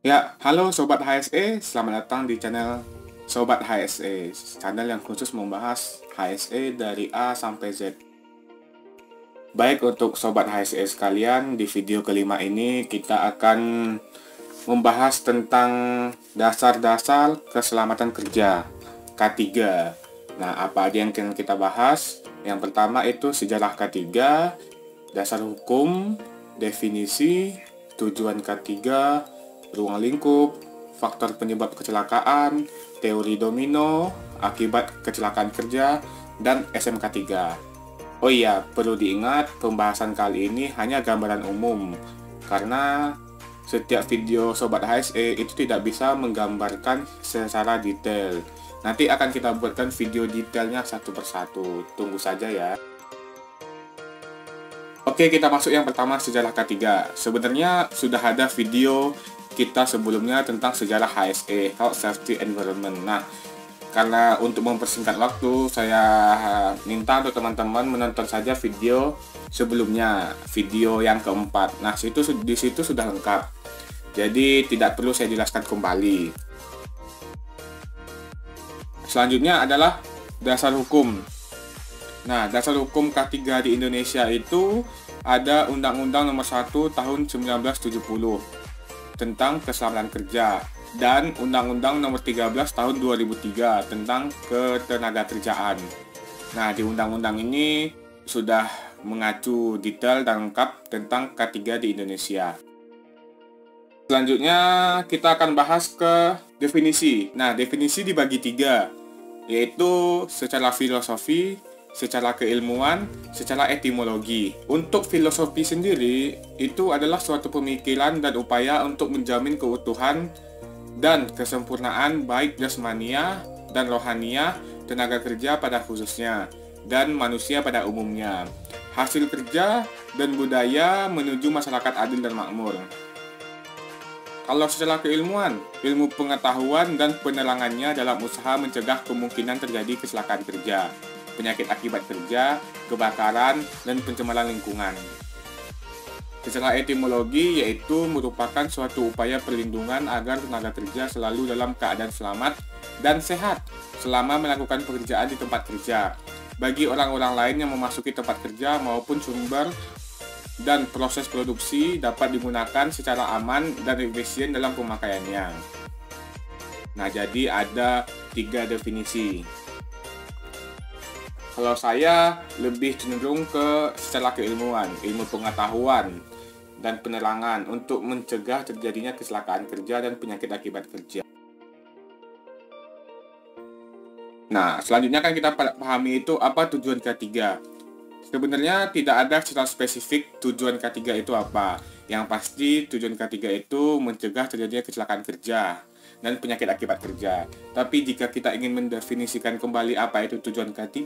Ya, halo Sobat HSE, selamat datang di channel Sobat HSE, channel yang khusus membahas HSE dari A sampai Z. Baik, untuk Sobat HSE sekalian, di video kelima ini kita akan membahas tentang dasar-dasar keselamatan kerja K3. Nah, apa aja yang akan kita bahas? Yang pertama itu sejarah K3, dasar hukum, definisi, tujuan K3, ruang lingkup, faktor penyebab kecelakaan, teori domino, akibat kecelakaan kerja, dan SMK 3. Oh iya, perlu diingat pembahasan kali ini hanya gambaran umum, karena setiap video Sobat HSE itu tidak bisa menggambarkan secara detail. Nanti akan kita buatkan video detailnya satu persatu, tunggu saja ya. Oke, kita masuk yang pertama, sejarah K3. Sebenarnya sudah ada video kita sebelumnya tentang sejarah HSE, Health Safety Environment. Nah, karena untuk mempersingkat waktu, saya minta untuk teman-teman menonton saja video sebelumnya, video yang keempat. Nah, di situ sudah lengkap. Jadi tidak perlu saya jelaskan kembali. Selanjutnya adalah dasar hukum. Nah, dasar hukum K3 di Indonesia itu ada Undang-Undang Nomor 1 Tahun 1970 tentang keselamatan kerja dan Undang-Undang Nomor 13 Tahun 2003 tentang ketenagakerjaan. Nah, di undang-undang ini sudah mengacu detail dan lengkap tentang K3 di Indonesia. Selanjutnya kita akan bahas ke definisi. Nah, definisi dibagi 3, yaitu secara filosofi, secara keilmuan, secara etimologi. Untuk filosofi sendiri, itu adalah suatu pemikiran dan upaya untuk menjamin keutuhan dan kesempurnaan baik jasmania dan rohania, tenaga kerja pada khususnya, dan manusia pada umumnya, hasil kerja dan budaya menuju masyarakat adil dan makmur. Kalau secara keilmuan, ilmu pengetahuan dan penerangannya dalam usaha mencegah kemungkinan terjadi kecelakaan kerja, penyakit akibat kerja, kebakaran, dan pencemaran lingkungan. Secara etimologi, yaitu merupakan suatu upaya perlindungan agar tenaga kerja selalu dalam keadaan selamat dan sehat selama melakukan pekerjaan di tempat kerja, bagi orang-orang lain yang memasuki tempat kerja maupun sumber dan proses produksi dapat digunakan secara aman dan efisien dalam pemakaiannya. Nah, jadi ada 3 definisi. Kalau saya lebih cenderung ke secara keilmuan, ilmu pengetahuan dan penerangan untuk mencegah terjadinya kecelakaan kerja dan penyakit akibat kerja. Nah, selanjutnya kan kita pahami itu apa tujuan K3. Sebenarnya tidak ada secara spesifik tujuan K3 itu apa. Yang pasti tujuan K3 itu mencegah terjadinya kecelakaan kerja dan penyakit akibat kerja. Tapi jika kita ingin mendefinisikan kembali apa itu tujuan K3,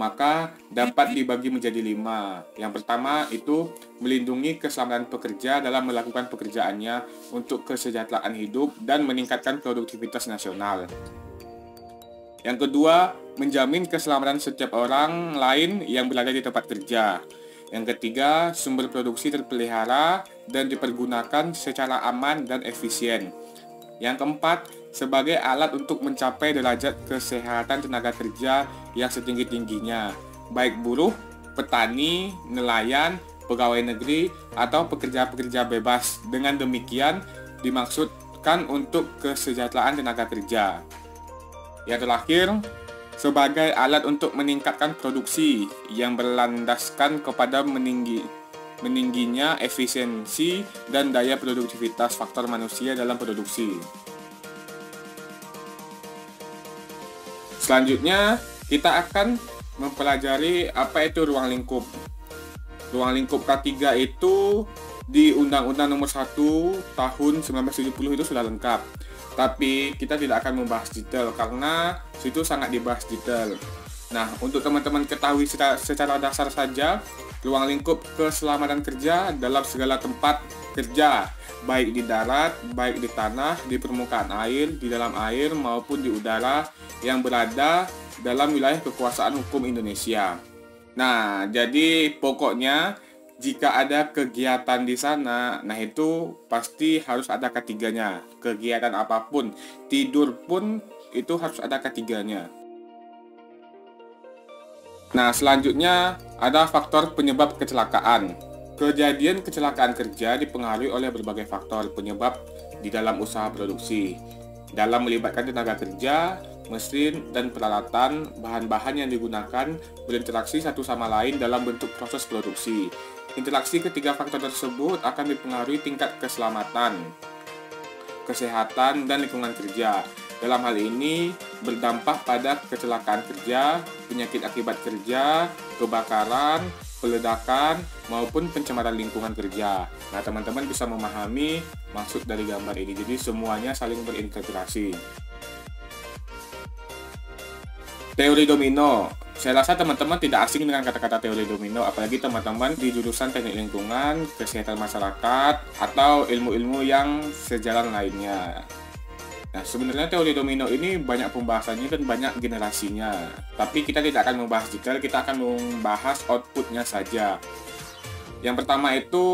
maka dapat dibagi menjadi 5. Yang pertama itu melindungi keselamatan pekerja dalam melakukan pekerjaannya untuk kesejahteraan hidup dan meningkatkan produktivitas nasional. Yang kedua, menjamin keselamatan setiap orang lain yang berada di tempat kerja. Yang ketiga, sumber produksi terpelihara dan dipergunakan secara aman dan efisien. Yang keempat, sebagai alat untuk mencapai derajat kesehatan tenaga kerja yang setinggi-tingginya, baik buruh, petani, nelayan, pegawai negeri, atau pekerja-pekerja bebas. Dengan demikian, dimaksudkan untuk kesejahteraan tenaga kerja. Yang terakhir, sebagai alat untuk meningkatkan produksi yang berlandaskan kepada meningginya efisiensi dan daya produktivitas faktor manusia dalam produksi. Selanjutnya, kita akan mempelajari apa itu ruang lingkup. Ruang lingkup K3 itu di Undang-Undang Nomor 1 Tahun 1970 itu sudah lengkap. Tapi kita tidak akan membahas detail karena situ sangat dibahas detail. Nah, untuk teman-teman ketahui secara dasar saja, ruang lingkup keselamatan kerja dalam segala tempat kerja baik di darat, baik di tanah, di permukaan air, di dalam air, maupun di udara yang berada dalam wilayah kekuasaan hukum Indonesia. Nah, jadi pokoknya jika ada kegiatan di sana, nah itu pasti harus ada ketiganya. Kegiatan apapun, tidur pun itu harus ada ketiganya. Nah, selanjutnya ada faktor penyebab kecelakaan. Kejadian kecelakaan kerja dipengaruhi oleh berbagai faktor penyebab di dalam usaha produksi. Dalam melibatkan tenaga kerja, mesin, dan peralatan, bahan-bahan yang digunakan berinteraksi satu sama lain dalam bentuk proses produksi. Interaksi ketiga faktor tersebut akan dipengaruhi tingkat keselamatan, kesehatan, dan lingkungan kerja. Dalam hal ini, berdampak pada kecelakaan kerja, penyakit akibat kerja, kebakaran, peledakan, maupun pencemaran lingkungan kerja. Nah, teman-teman bisa memahami maksud dari gambar ini. Jadi, semuanya saling berintegrasi. Teori domino. Saya rasa teman-teman tidak asing dengan kata-kata teori domino, apalagi teman-teman di jurusan teknik lingkungan, kesehatan masyarakat, atau ilmu-ilmu yang sejalan lainnya. Nah, sebenarnya teori domino ini banyak pembahasannya dan banyak generasinya. Tapi kita tidak akan membahas detail, kita akan membahas outputnya saja. Yang pertama itu,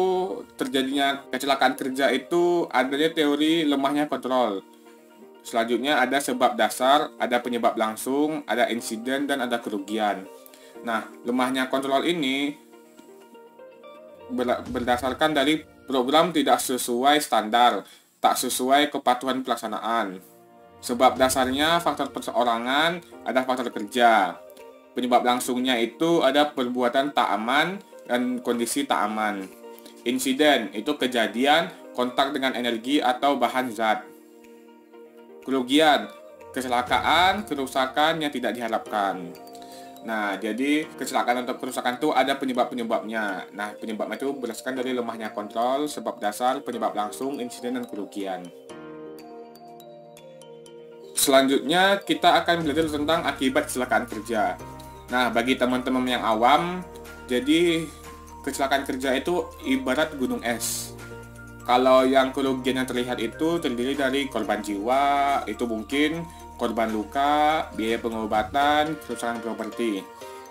terjadinya kecelakaan kerja itu adanya teori lemahnya kontrol. Selanjutnya ada sebab dasar, ada penyebab langsung, ada insiden, dan ada kerugian. Nah, lemahnya kontrol ini berdasarkan dari program tidak sesuai standar, tak sesuai kepatuhan pelaksanaan. Sebab dasarnya faktor perseorangan, ada faktor kerja. Penyebab langsungnya itu ada perbuatan tak aman dan kondisi tak aman. Insiden itu kejadian, kontak dengan energi atau bahan zat. Kerugian, kecelakaan, kerusakan yang tidak diharapkan. Nah, jadi kecelakaan atau kerusakan itu ada penyebab-penyebabnya. Nah, penyebabnya itu berdasarkan dari lemahnya kontrol, sebab dasar, penyebab langsung, insiden, dan kerugian. Selanjutnya, kita akan belajar tentang akibat kecelakaan kerja. Nah, bagi teman-teman yang awam, jadi kecelakaan kerja itu ibarat gunung es. Kalau yang kerugian yang terlihat itu terdiri dari korban jiwa, itu mungkin korban luka, biaya pengobatan, kerusakan properti.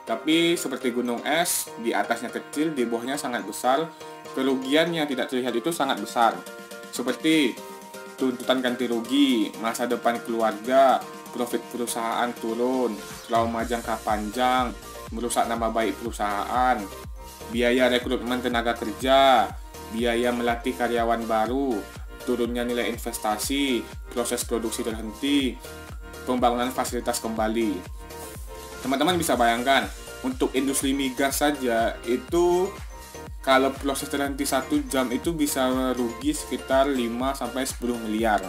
Tapi seperti gunung es, di atasnya kecil, di bawahnya sangat besar, kerugian yang tidak terlihat itu sangat besar. Seperti tuntutan ganti rugi, masa depan keluarga, profit perusahaan turun, trauma jangka panjang, merusak nama baik perusahaan, biaya rekrutmen tenaga kerja, biaya melatih karyawan baru, turunnya nilai investasi, proses produksi terhenti, pembangunan fasilitas kembali. Teman-teman bisa bayangkan, untuk industri migas saja itu kalau proses terhenti 1 jam itu bisa rugi sekitar 5-10 miliar.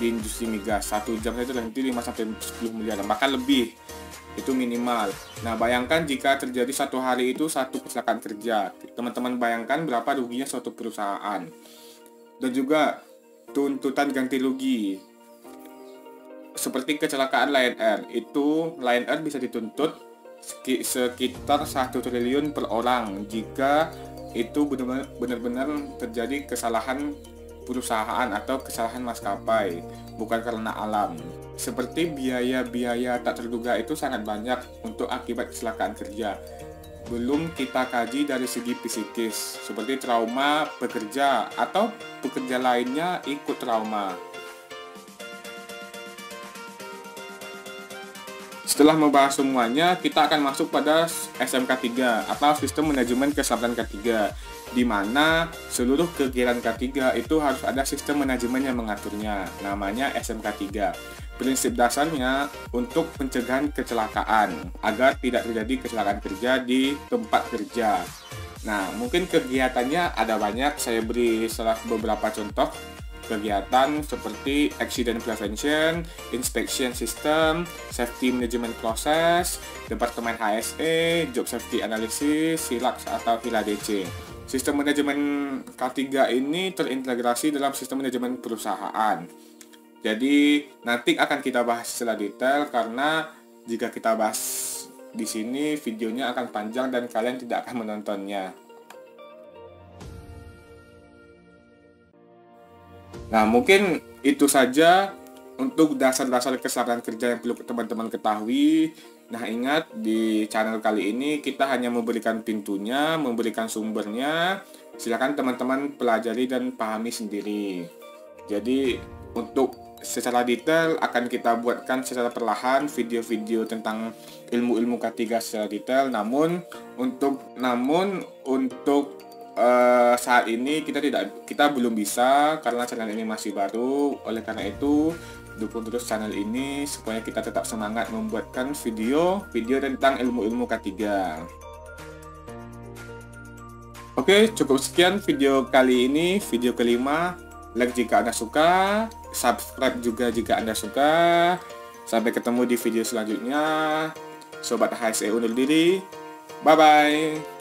Di industri migas 1 jam saja terhenti 5-10 miliar, bahkan lebih. Itu minimal. Nah, bayangkan jika terjadi satu hari itu satu kecelakaan kerja. Teman-teman bayangkan berapa ruginya suatu perusahaan. Dan juga tuntutan ganti rugi. Seperti kecelakaan Lion Air, itu Lion Air bisa dituntut sekitar 1 triliun per orang jika itu benar-benar terjadi kesalahan perusahaan atau kesalahan maskapai, bukan karena alam. Seperti biaya-biaya tak terduga itu sangat banyak untuk akibat kecelakaan kerja. Belum kita kaji dari segi psikis, seperti trauma bekerja atau pekerja lainnya ikut trauma. Setelah membahas semuanya, kita akan masuk pada SMK 3 atau Sistem Manajemen Keselamatan K3, di mana seluruh kegiatan K3 itu harus ada sistem manajemen yang mengaturnya, namanya SMK 3. Prinsip dasarnya untuk pencegahan kecelakaan, agar tidak terjadi kecelakaan kerja di tempat kerja. Nah, mungkin kegiatannya ada banyak, saya beri salah beberapa contoh. Kegiatan seperti Accident Prevention, Inspection System, Safety Management Process, Departemen HSE, Job Safety Analysis, SILAX atau HILADC. Sistem manajemen K3 ini terintegrasi dalam sistem manajemen perusahaan. Jadi nanti akan kita bahas secara detail, karena jika kita bahas di sini videonya akan panjang dan kalian tidak akan menontonnya. Nah, mungkin itu saja untuk dasar-dasar keselamatan kerja yang perlu teman-teman ketahui. Nah, ingat di channel kali ini kita hanya memberikan pintunya, memberikan sumbernya. Silakan teman-teman pelajari dan pahami sendiri. Jadi, untuk secara detail akan kita buatkan secara perlahan video-video tentang ilmu-ilmu K3 secara detail. Namun untuk saat ini kita belum bisa karena channel ini masih baru. Oleh karena itu, dukung terus channel ini supaya kita tetap semangat membuatkan video tentang ilmu-ilmu K3. Oke, cukup sekian video kali ini, video kelima. Like jika Anda suka, subscribe juga jika Anda suka. Sampai ketemu di video selanjutnya. Sobat HSE undur diri. Bye-bye.